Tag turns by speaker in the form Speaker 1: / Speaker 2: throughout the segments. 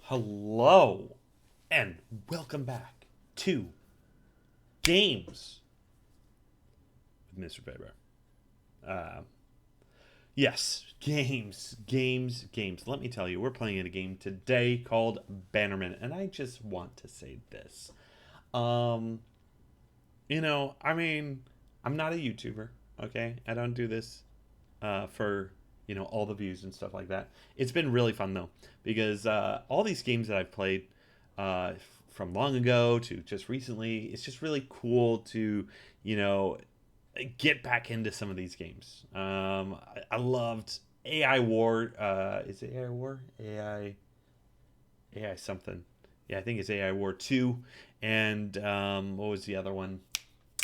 Speaker 1: Hello, and welcome back to Games with Mr. Faber. Uh, yes, games. Let me tell you, we're playing a game today called Bannermen, and I just want to say this. Um, I'm not a YouTuber, okay? I don't do this for all the views and stuff like that. It's been really fun though because all these games that I've played uh, from long ago to just recently, it's just really cool to you know get back into some of these games. I loved AI War. Is it AI War? AI something. Yeah, I think it's AI War 2. And what was the other one?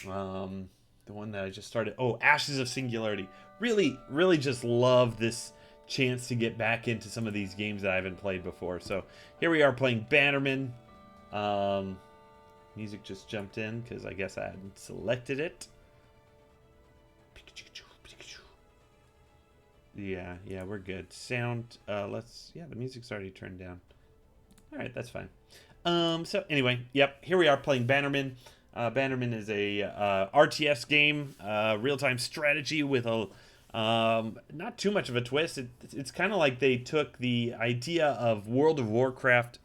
Speaker 1: Um, the one that I just started. Oh, Ashes of Singularity. Really just love this chance to get back into some of these games that I haven't played before. So here we are playing Bannerman. Um, music just jumped in because I guess I hadn't selected it. Yeah, we're good. Sound, yeah, the music's already turned down. All right, that's fine. So anyway, yep, here we are playing Bannerman. Bannerman is a RTS game, real-time strategy with a not too much of a twist. It's kind of like they took the idea of World of Warcraft,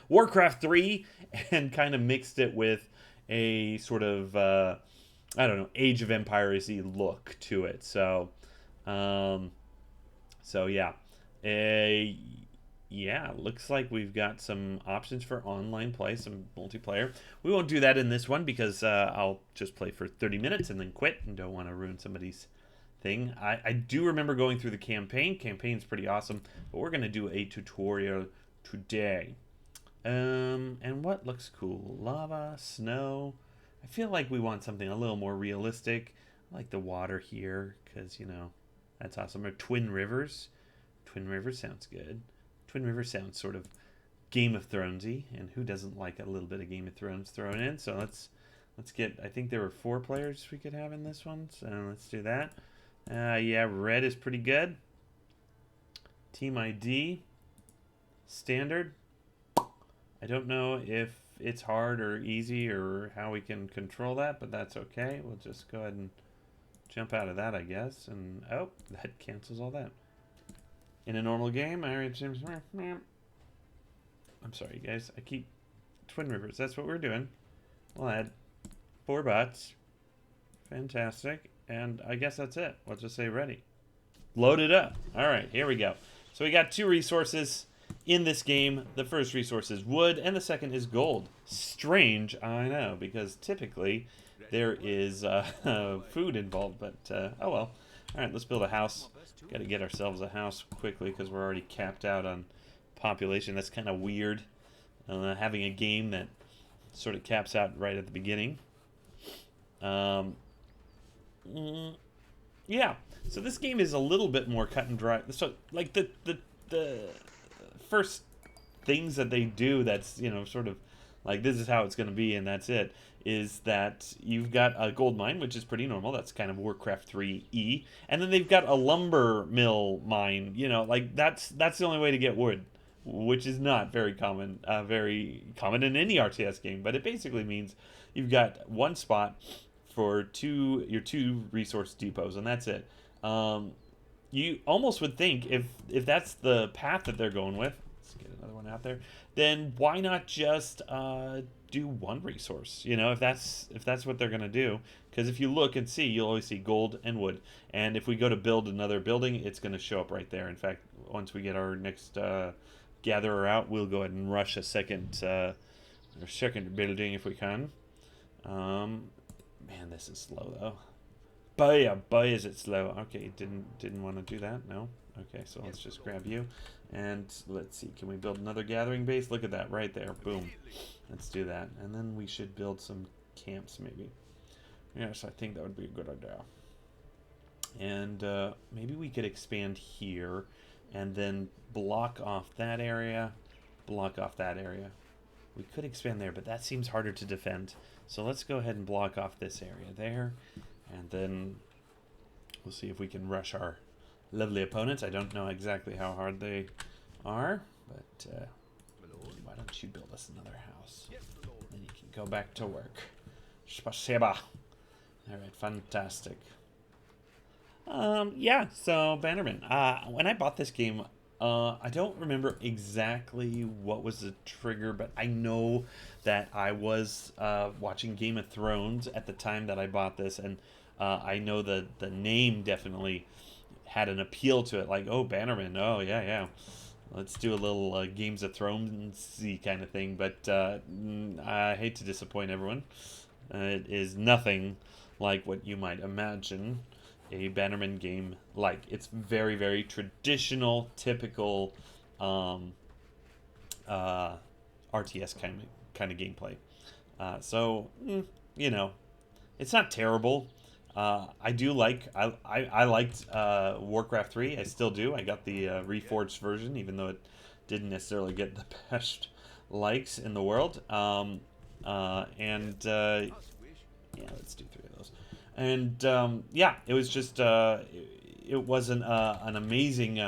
Speaker 1: Warcraft 3, and kind of mixed it with a sort of I don't know, Age of Empires-y look to it. Um, so yeah, uh, yeah, looks like we've got some options for online play, some multiplayer. We won't do that in this one because I'll just play for 30 minutes and then quit and don't want to ruin somebody's thing. I do remember going through the campaign. Campaign's pretty awesome, but we're going to do a tutorial today. And what looks cool? Lava, snow. I feel like we want something a little more realistic. I like the water here because, that's awesome. Or Twin Rivers. Twin Rivers sounds good. Twin Rivers sounds sort of Game of Thronesy, and who doesn't like a little bit of Game of Thrones thrown in? So let's get. I think there were 4 players we could have in this one, so let's do that. Yeah, red is pretty good. Team ID, standard. I don't know if it's hard or easy or how we can control that, but that's okay. We'll just go ahead and jump out of that, I guess. And oh, that cancels all that. In a normal game, I'm sorry, guys. I keep Twin Rivers. That's what we're doing. We'll add 4 bots. Fantastic. And I guess that's it. We'll just say ready. Load it up. All right, here we go. So we got 2 resources in this game. The first resource is wood, and the second is gold. Strange, I know, because typically there is food involved, but oh well. All right, let's build a house. Got to get ourselves a house quickly because we're already capped out on population. That's kind of weird. Having a game that sort of caps out right at the beginning. Um, yeah. So this game is a little bit more cut and dry. So like the first things that they do that's sort of like this is how it's going to be and that's it is that you've got a gold mine which is pretty normal. That's kind of Warcraft 3E, and then they've got a lumber mill mine. Like that's the only way to get wood, which is not very common in any RTS game. But it basically means you've got one spot for your 2 resource depots, and that's it. You almost would think if that's the path that they're going with, let's get another one out there, then why not just do 1 resource? If that's what they're gonna do. Because if you look and see, you'll always see gold and wood. And if we go to build another building, it's gonna show up right there. In fact, once we get our next gatherer out, we'll go ahead and rush a second building if we can. Man, this is slow though. Boy, is it slow. Okay, didn't want to do that. No. Okay, so let's just grab you, and let's see. Can we build another gathering base? Look at that right there. Boom. Let's do that, and then we should build some camps maybe. Yes, I think that would be a good idea. And maybe we could expand here, and then block off that area. Block off that area. We could expand there, but that seems harder to defend. So let's go ahead and block off this area there. And then we'll see if we can rush our lovely opponents. I don't know exactly how hard they are. But why don't you build us another house? Then you can go back to work. Spasiba. All right, fantastic. Yeah, so Bannerman. When I bought this game, I don't remember exactly what was the trigger, but I know that I was watching Game of Thrones at the time that I bought this, and I know the name definitely had an appeal to it. Like, oh, Bannerman. Oh, yeah, yeah. Let's do a little Games of Thrones-y kind of thing, but I hate to disappoint everyone. It is nothing like what you might imagine a Bannerman game like. It's very, very traditional, typical RTS kind of gameplay. So, you know, it's not terrible. I do like I liked Warcraft 3. I still do. I got the reforged version, even though it didn't necessarily get the best likes in the world. Yeah, let's do 3 of those. And yeah, it was just it wasn't an amazing.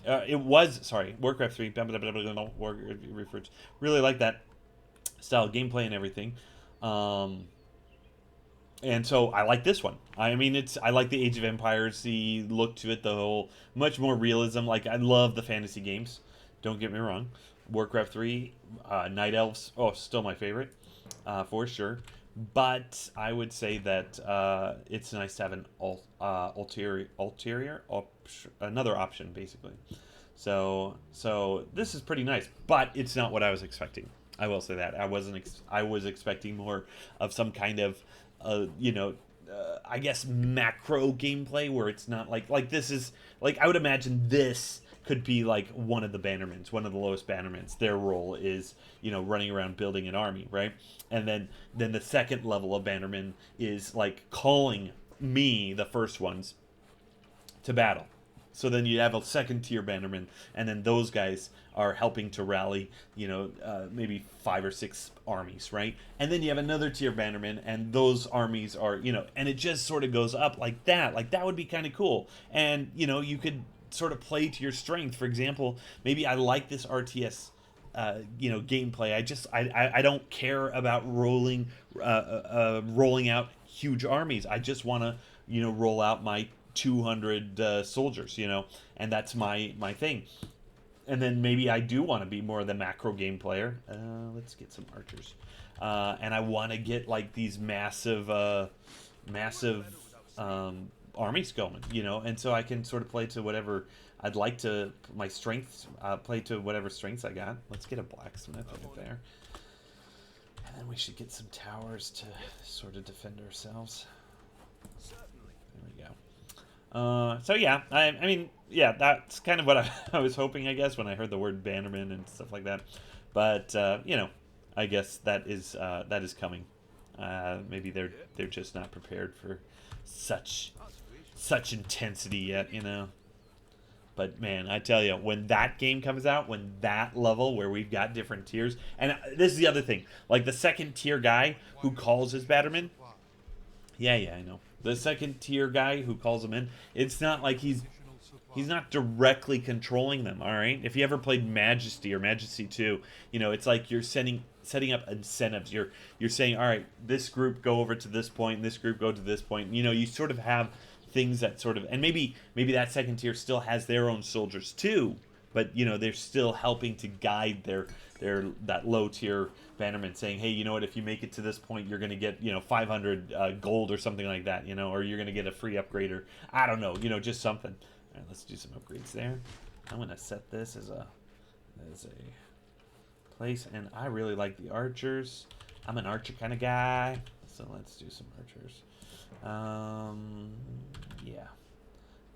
Speaker 1: It was sorry, Warcraft 3. Reforged. Really like that style of gameplay and everything. And so I like this one. I mean, I like the Age of Empires, the look to it, the whole much more realism. Like I love the fantasy games. Don't get me wrong. Warcraft 3, Night Elves, oh, still my favorite, for sure. But I would say that it's nice to have an another option, basically. So this is pretty nice, but it's not what I was expecting. I will say that I was expecting more of some kind of, you know, I guess macro gameplay where it's not like this is like I would imagine this could be like one of the Bannermans, one of the lowest Bannermans. Their role is running around building an army, right? And then the second level of Bannerman is like calling me, the first ones, to battle. So then you have a second tier Bannerman, and then those guys are helping to rally, maybe 5 or 6 armies, right? And then you have another tier Bannerman, and those armies are, and it just sort of goes up like that. Like that would be kind of cool, and you could sort of play to your strength. For example, maybe I like this RTS gameplay. I don't care about rolling out huge armies. I just want to roll out my 200 soldiers, and that's my thing. And then maybe I do want to be more of the macro game player. Let's get some archers, and I want to get like these massive armies going, and so I can sort of play to whatever I'd like to. My strengths, play to whatever strengths I got. Let's get a blacksmith over there, and then we should get some towers to sort of defend ourselves. There we go. So yeah, I mean, yeah, that's kind of what I was hoping, I guess, when I heard the word Bannerman and stuff like that. But I guess that is coming. Maybe they're just not prepared for such intensity yet, But man, I tell you, when that game comes out, when that level where we've got different tiers, and this is the other thing, like the second tier guy who calls his Bannerman. Yeah, I know. The second tier guy who calls them in, it's not like he's not directly controlling them, all right? If you ever played Majesty or Majesty 2, it's like you're setting up incentives. You're saying, all right, this group go over to this point, and this group go to this point. You sort of have things that sort of, and maybe that second tier still has their own soldiers too, but they're still helping to guide their that low tier Bannerman, saying, hey, you know what, if you make it to this point, you're going to get 500 gold or something like that, or you're going to get a free upgrade, or I don't know, just something. All right, let's do some upgrades there. I'm going to set this as a place, and I really like the archers. I'm an archer kind of guy, so let's do some archers. Yeah,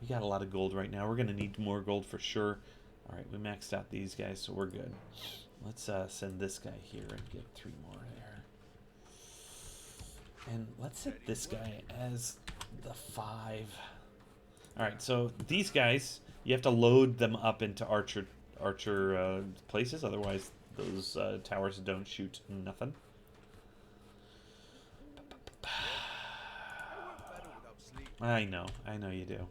Speaker 1: we got a lot of gold right now. We're going to need more gold for sure. All right, we maxed out these guys, so we're good. Let's send this guy here and get 3 more there. And let's set this guy as the 5. All right, so these guys, you have to load them up into archer places. Otherwise, those towers don't shoot nothing. I know you do.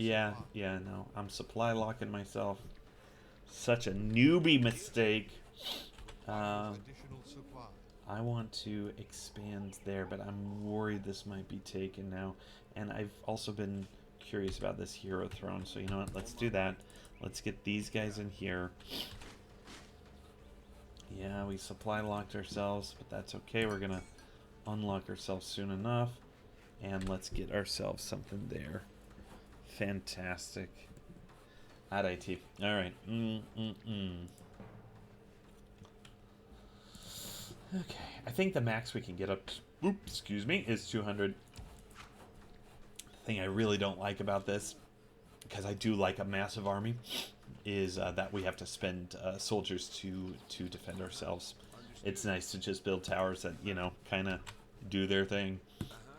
Speaker 1: Yeah, yeah, no. I'm supply locking myself. Such a newbie mistake. Um, I want to expand there, but I'm worried this might be taken now. And I've also been curious about this hero throne, so you know what? Let's do that. Let's get these guys in here. Yeah, we supply locked ourselves, but that's okay. We're gonna unlock ourselves soon enough. And let's get ourselves something there. Fantastic. At IT. Alright. Okay. I think the max we can get up to, oops, excuse me, is 200. The thing I really don't like about this, because I do like a massive army, is that we have to spend soldiers to defend ourselves. It's nice to just build towers that, you know, kind of do their thing.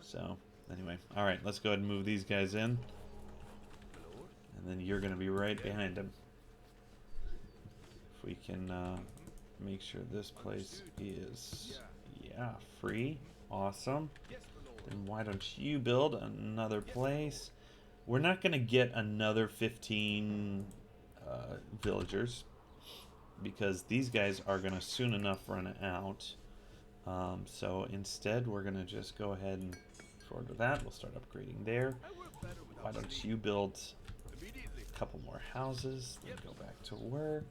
Speaker 1: So, anyway. Alright, let's go ahead and move these guys in. And then you're going to be right behind them. If we can make sure this place is, yeah, free. Awesome. Then why don't you build another place? We're not going to get another 15 villagers, because these guys are going to soon enough run out. So instead, we're going to just go ahead and forward to that. We'll start upgrading there. Why don't you build a couple more houses, then go back to work.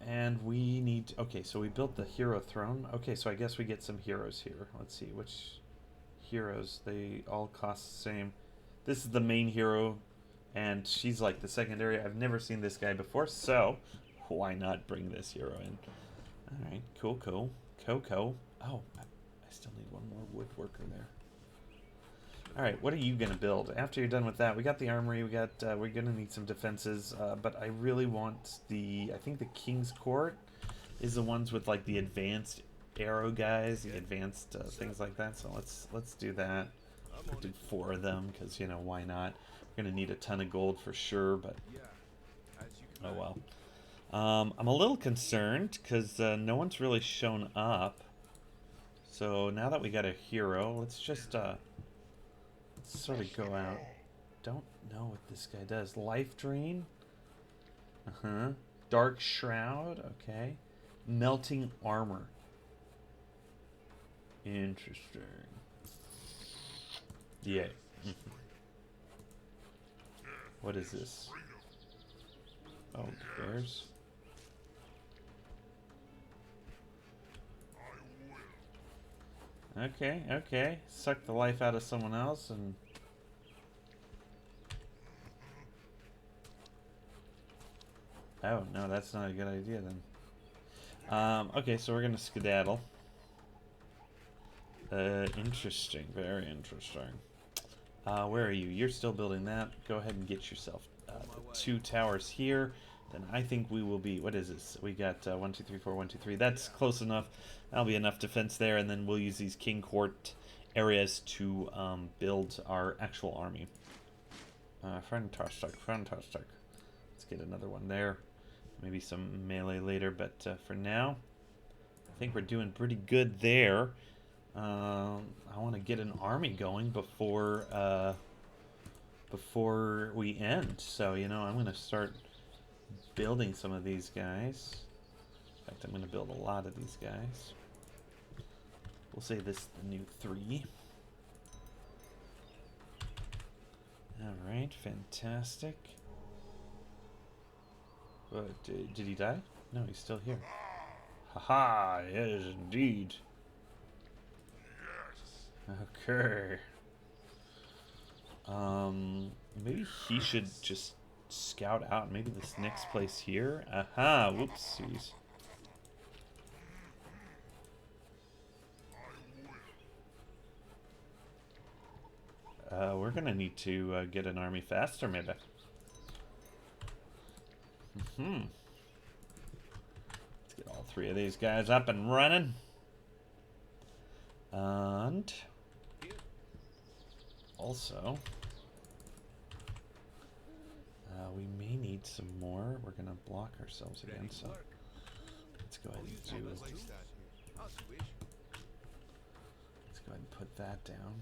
Speaker 1: And we need... Okay, so we built the hero throne. Okay, so I guess we get some heroes here. Let's see, which heroes? They all cost the same. This is the main hero, and she's like the secondary. I've never seen this guy before, so why not bring this hero in? Alright, cool. Coco. Oh, I still need one more woodworker there. Alright, what are you going to build? After you're done with that, we got the armory, we're going to need some defenses, but I really want I think the King's Court is the ones with, like, the advanced arrow guys, the advanced things like that, so let's do that. We'll do 4 of them, because, you know, why not? We're going to need a ton of gold for sure, but oh well. I'm a little concerned, because no one's really shown up. So now that we got a hero, let's just sort of go out. Don't know what this guy does. Life Drain? Dark Shroud? Okay. Melting Armor. Interesting. Yeah. What is this? Oh, bears? Okay. Suck the life out of someone else and... Oh, no, that's not a good idea then. Okay, so we're gonna skedaddle. Interesting. Very interesting. Where are you? You're still building that. Go ahead and get yourself the 2 towers here. Then I think we will be... What is this? We got 1, 2, 3, 4, 1, 2, 3. That's close enough. That'll be enough defense there, and then we'll use these King Court areas to build our actual army. Fantastic. Let's get another one there. Maybe some melee later, but for now, I think we're doing pretty good there. I want to get an army going before we end. So, you know, I'm going to start building some of these guys. In fact, I'm going to build a lot of these guys. We'll say this is the new 3. Alright, fantastic. What, did he die? No, he's still here. Haha, yes indeed. Okay. Maybe he should just scout out maybe this next place here. Aha, whoopsies. We're gonna need to get an army faster, maybe. Let's get all 3 of these guys up and running. And also, we may need some more. We're gonna block ourselves again, so let's go ahead and do. Let's go ahead and put that down.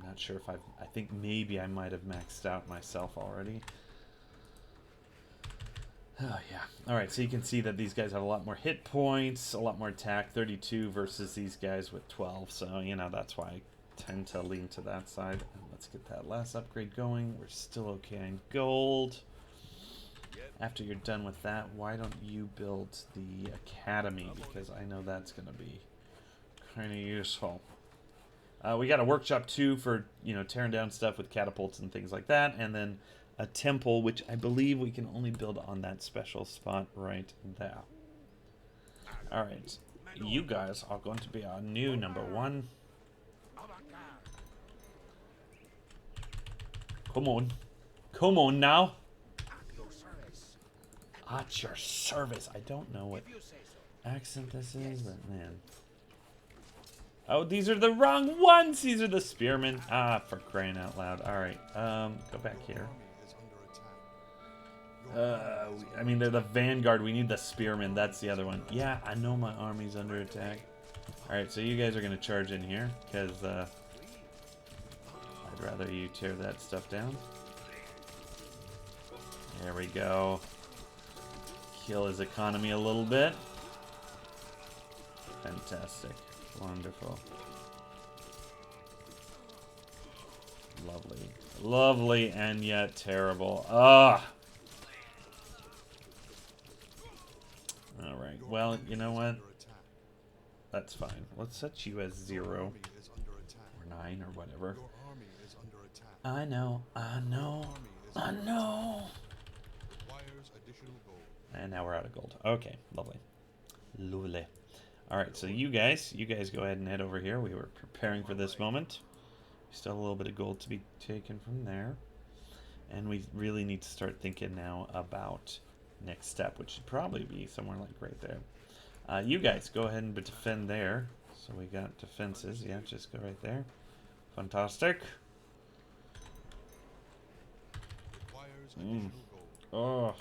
Speaker 1: I'm not sure if I think maybe I might have maxed out myself already. Oh, yeah. Alright, so you can see that these guys have a lot more hit points, a lot more attack, 32 versus these guys with 12. So, you know, that's why I tend to lean to that side. And let's get that last upgrade going. We're still okay in gold. After you're done with that, why don't you build the academy? Because I know that's going to be kind of useful. We got a workshop too for, you know, tearing down stuff with catapults and things like that. And then a temple, which I believe we can only build on that special spot right there. Alright. You guys are going to be our new #1. Come on. Come on now. At your service. I don't know what accent this is, but man. Oh, these are the wrong ones! These are the spearmen. Ah, for crying out loud. Alright, go back here. I mean, they're the vanguard. We need the spearmen. That's the other one. Yeah, I know my army's under attack. Alright, so you guys are going to charge in here, because I'd rather you tear that stuff down. There we go. Kill his economy a little bit. Fantastic. Wonderful. Lovely. Lovely and yet terrible. Ah! Alright, well, you know what? That's fine. Let's set you as 0. Or 9 or whatever. I know, I know, I know. And now we're out of gold. Okay, lovely. Lovely. Alright, so you guys go ahead and head over here. We were preparing for this moment. Still a little bit of gold to be taken from there. And we really need to start thinking now about next step, which should probably be somewhere like right there. You guys go ahead and defend there. So we got defenses. Yeah, just go right there. Fantastic. Oh.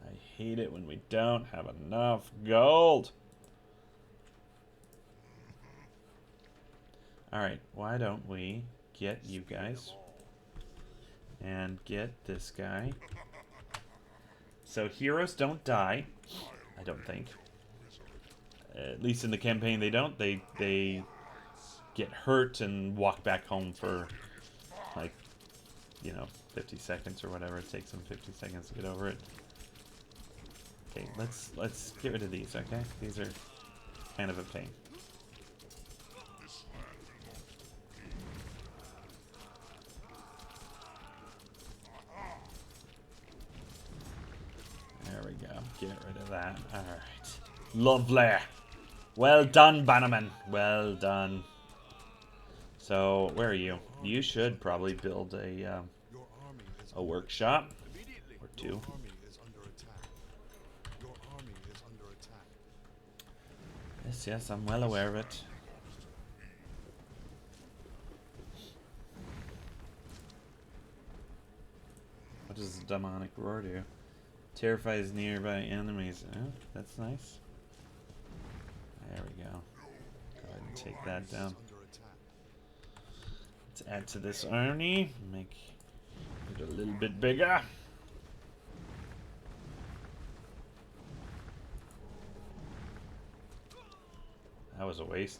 Speaker 1: I hate it when we don't have enough gold. Alright, why don't we get you guys and get this guy. So heroes don't die, I don't think. At least in the campaign they don't. They get hurt and walk back home for, like, you know, 50 seconds or whatever. It takes them 50 seconds to get over it. Okay, let's get rid of these, okay? These are kind of a pain. There we go. Get rid of that. Alright. Lovely. Well done, Bannermen. Well done. So, where are you? You should probably build a workshop. Or two. Yes, yes, I'm well aware of it. What does the demonic roar do? Terrifies nearby enemies. Oh, that's nice. There we go. Go ahead and take that down. Let's add to this army. Make it a little bit bigger. That was a waste.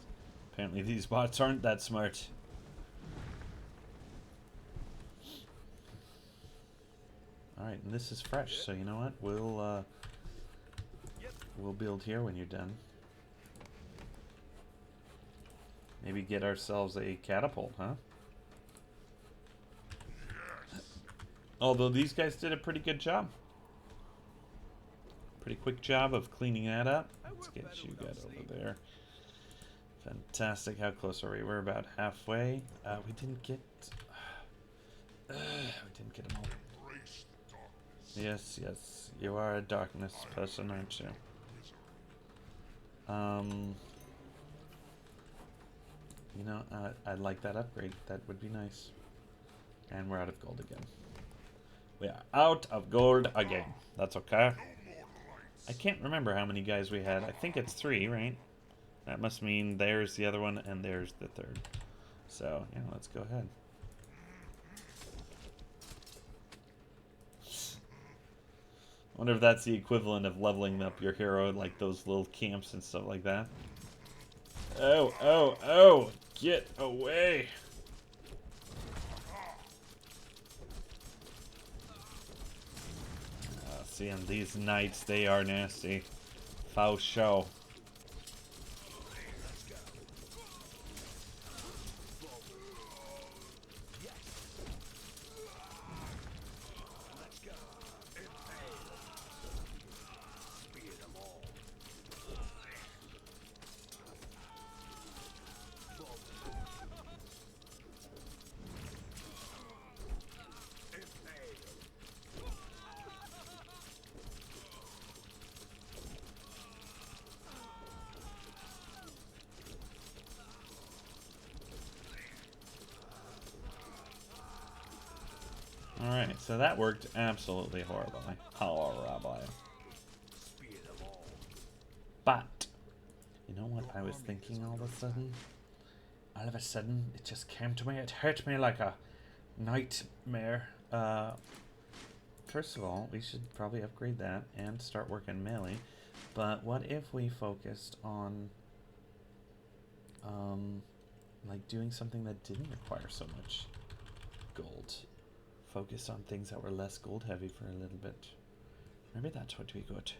Speaker 1: Apparently these bots aren't that smart. Alright, and this is fresh, so you know what? We'll build here when you're done. Maybe get ourselves a catapult, huh? Although these guys did a pretty good job. Pretty quick job of cleaning that up. Let's get you guys over there. Fantastic. How close are we? We're about halfway. We didn't get... we didn't get them all. Yes, yes. You are a darkness person, aren't you? You know, I'd like that upgrade. That would be nice. And we're out of gold again. We are out of gold again. That's okay. I can't remember how many guys we had. I think it's 3, right? That must mean there's the other one and there's the third. So, yeah, let's go ahead. I wonder if that's the equivalent of leveling up your hero, like those little camps and stuff like that. Oh, oh, oh! Get away! See, and these knights, they are nasty. Foul show. Alright, so that worked absolutely horribly. Horribly. But, you know what I was thinking all of a sudden? All of a sudden, it just came to me. It hurt me like a nightmare. First of all, we should probably upgrade that and start working melee. But what if we focused on, like doing something that didn't require so much gold? Focus on things that were less gold heavy for a little bit. Maybe that's what we got.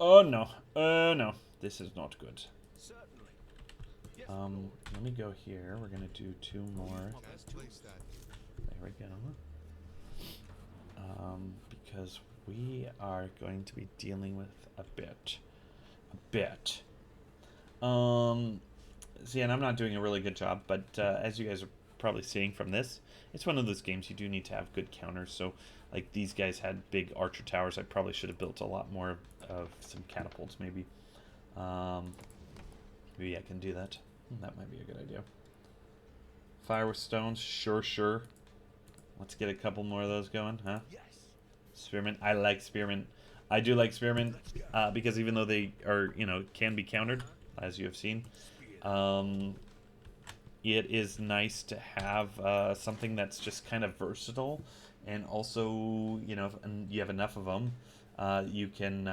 Speaker 1: Oh no. Oh no. This is not good. Let me go here. We're gonna do 2 more. There we go. Because we are going to be dealing with a bit. See, and I'm not doing a really good job, but as you guys are probably seeing from this, it's one of those games you do need to have good counters. So, like, these guys had big archer towers. I probably should have built a lot more of some catapults, maybe. Maybe I can do that. That might be a good idea. Fire with stones, sure. Let's get a couple more of those going, huh? Yes. Spearmen, I like spearmen. I do like spearmen because even though they are, can be countered, as you have seen, it is nice to have something that's just kind of versatile, and also, and you have enough of them, you can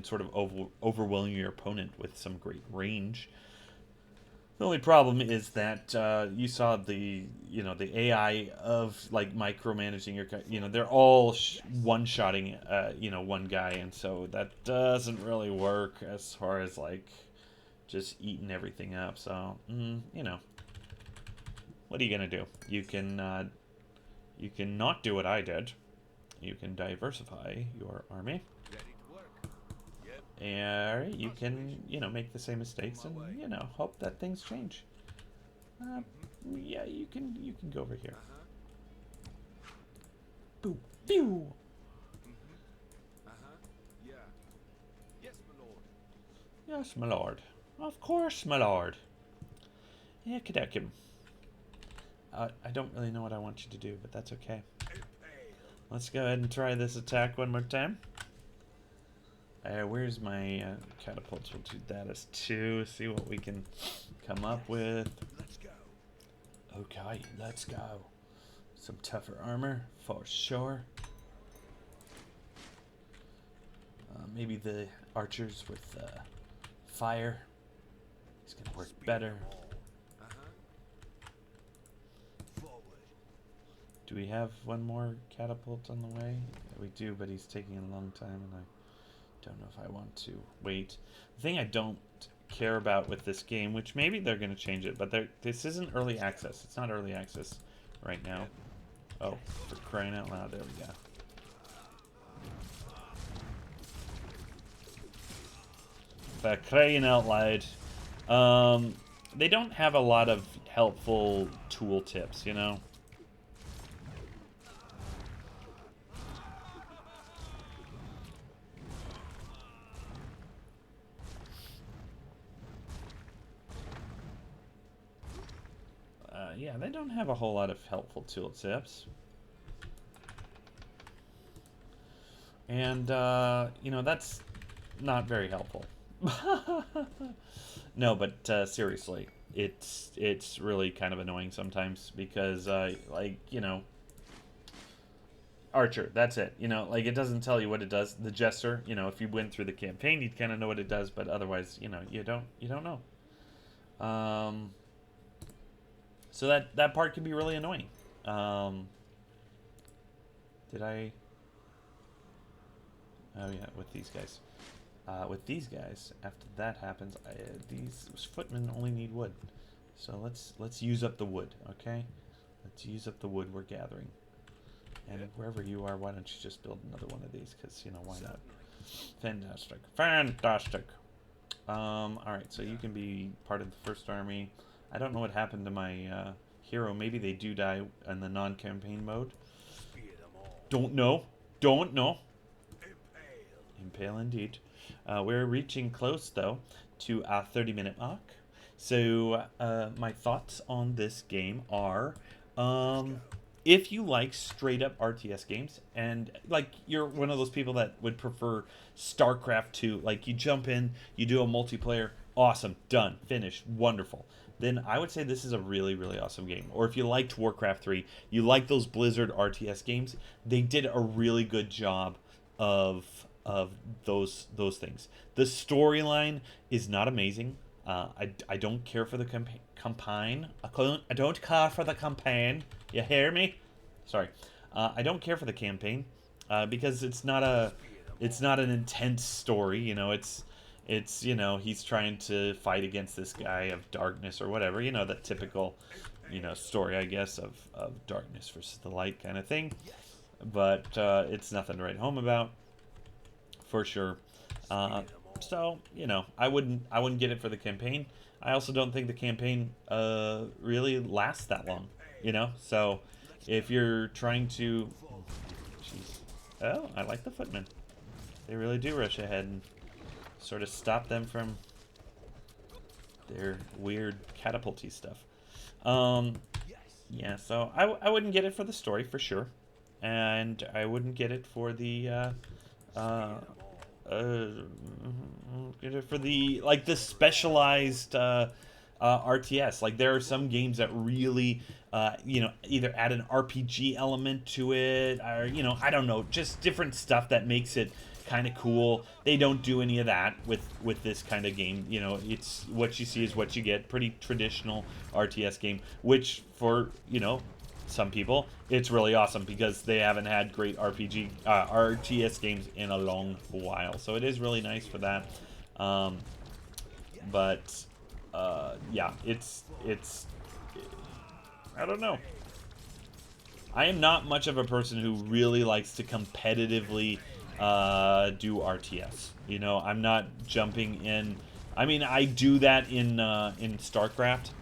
Speaker 1: sort of overwhelm your opponent with some great range. The only problem is that you saw the AI of like micromanaging your they're all one-shotting one guy, and so that doesn't really work as far as like just eating everything up. So what are you gonna do? You can not do what I did. You can diversify your army. And you can, make the same mistakes and, hope that things change. Yeah, you can go over here. Boo, pew. Yes, my lord. Of course, my lord. Yeah, Kadekim. I don't really know what I want you to do, but that's okay. Let's go ahead and try this attack one more time. Where's my catapults? We'll do that as 2. See what we can come up with. Okay, let's go. Some tougher armor for sure. Maybe the archers with fire is gonna work better. Do we have one more catapult on the way? Yeah, we do, but he's taking a long time, and I don't know if I want to wait. The thing I don't care about with this game, which maybe they're going to change it, but this isn't early access. It's not early access right now. Oh, for crying out loud. There we go. For crying out loud. They don't have a lot of helpful tool tips, Yeah, they don't have a whole lot of helpful tool tips. And, that's not very helpful. No, but seriously. it's really kind of annoying sometimes because like Archer, that's it. Like it doesn't tell you what it does. The Jester, if you went through the campaign, you'd kind of know what it does, but otherwise, you don't know. Um, so that part can be really annoying. Um, did I? Oh yeah, with these guys. After that happens, these footmen only need wood. So let's use up the wood, okay? Let's use up the wood we're gathering. And wherever you are, why don't you just build another one of these? Because, why not? Fantastic. Fantastic. Alright, so you can be part of the first army. I don't know what happened to my hero. Maybe they do die in the non-campaign mode. Don't know. Don't know. Impale indeed. We're reaching close, though, to our 30-minute mark. So, my thoughts on this game are... if you like straight up RTS games and like you're one of those people that would prefer StarCraft 2, like you jump in, you do a multiplayer, awesome, done, finished, wonderful. Then I would say this is a really, really awesome game. Or if you liked Warcraft 3, you like those Blizzard RTS games, they did a really good job of those things. The storyline is not amazing. I don't care for the campaign. I don't care for the campaign. You hear me? Sorry. I don't care for the campaign because it's not an intense story. He's trying to fight against this guy of darkness or whatever. That typical story, I guess, of darkness versus the light kind of thing. But it's nothing to write home about, for sure. So I wouldn't get it for the campaign. I also don't think the campaign really lasts that long. So if you're trying to, jeez, oh, I like the footmen. They really do rush ahead and sort of stop them from their weird catapulty stuff. Yeah, so I wouldn't get it for the story for sure, and I wouldn't get it for the for the specialized RTS. Like there are some games that really either add an RPG element to it, or I don't know, just different stuff that makes it kind of cool. They don't do any of that with this kind of game. It's what you see is what you get. Pretty traditional RTS game, which for some people it's really awesome because they haven't had great RTS games in a long while. So it is really nice for that. But yeah, it's I don't know. I am not much of a person who really likes to competitively do RTS. I'm not jumping in. I mean, I do that in StarCraft,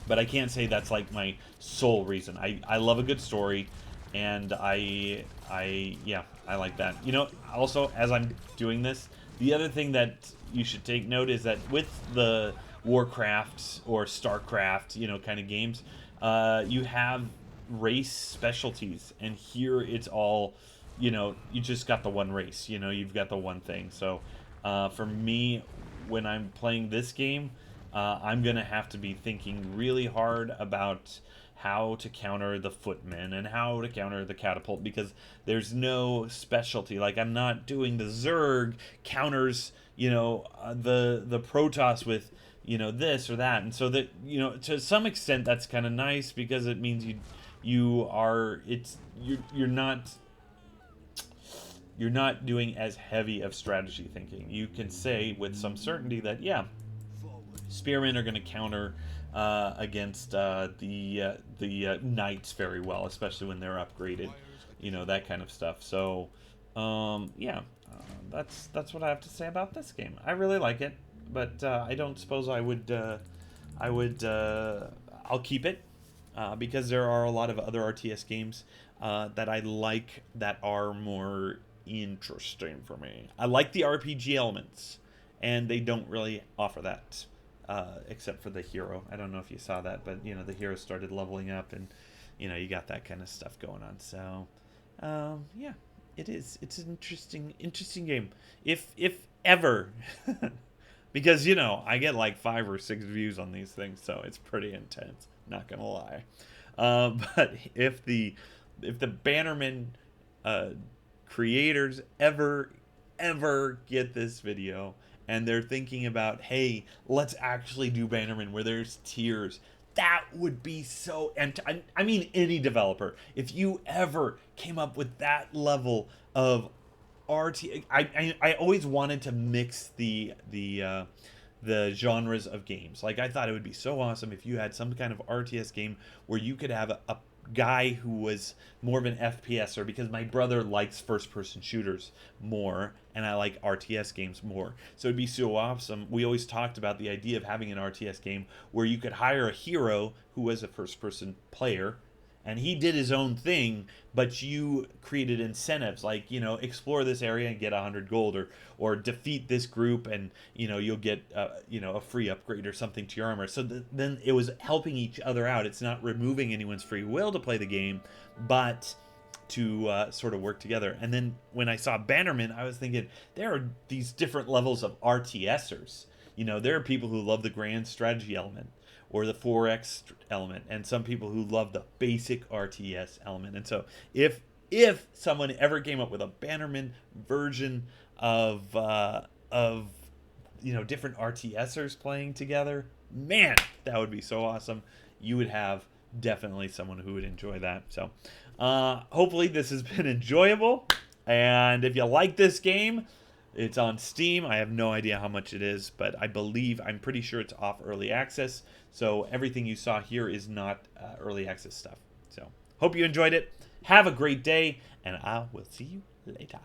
Speaker 1: but I can't say that's like my sole reason. I love a good story, and yeah, I like that. Also, as I'm doing this, the other thing that you should take note is that with the Warcraft or StarCraft, kind of games, you have race specialties, and here it's all, you just got the one race. You've got the one thing. So, for me, when I'm playing this game, I'm gonna have to be thinking really hard about how to counter the footmen and how to counter the catapult, because there's specialty. Like I'm not doing the Zerg counters, the Protoss with this or that, and so that to some extent that's kind of nice because it means you're not doing as heavy of strategy thinking. You can say with some certainty that yeah, spearmen are going to counter against the knights very well, especially when they're upgraded, that kind of stuff. So yeah, that's what I have to say about this game. I really like it, but I don't suppose I'll keep it because there are a lot of other RTS games that I like that are more interesting for me. I like the RPG elements, and they don't really offer that. Except for the hero. I don't know if you saw that, but the hero started leveling up, and you got that kind of stuff going on. So yeah, it's an interesting game. If ever because you know I get like 5 or 6 views on these things, so it's pretty intense. Not gonna lie. But if the Bannerman uh, creators ever get this video and they're thinking about, hey, let's actually do Bannerman where there's tiers, that would be so. And I mean, any developer, if you ever came up with that level of RT, I always wanted to mix the genres of games. Like I thought it would be so awesome if you had some kind of RTS game where you could have a guy who was more of an FPSer, because my brother likes first person shooters more and I like RTS games more. So it'd be so awesome. We always talked about the idea of having an RTS game where you could hire a hero who was a first person player and he did his own thing, but you created incentives like, you know, explore this area and get 100 gold, or defeat this group and, you know, you'll get you know, a free upgrade or something to your armor. So then it was helping each other out. It's not removing anyone's free will to play the game, but to sort of work together. And then when I saw Bannerman, I was thinking there are these different levels of RTSers. You know, there are people who love the grand strategy element or the 4X element, and some people who love the basic RTS element. And so if someone ever came up with a Bannerman version of you know, different RTSers playing together, man, that would be so awesome. You would have definitely someone who would enjoy that. So hopefully this has been enjoyable, and if you like this game, it's on Steam. I have no idea how much it is, but I'm pretty sure it's off early access. So everything you saw here is not early access stuff. So hope you enjoyed it. Have a great day, and I will see you later.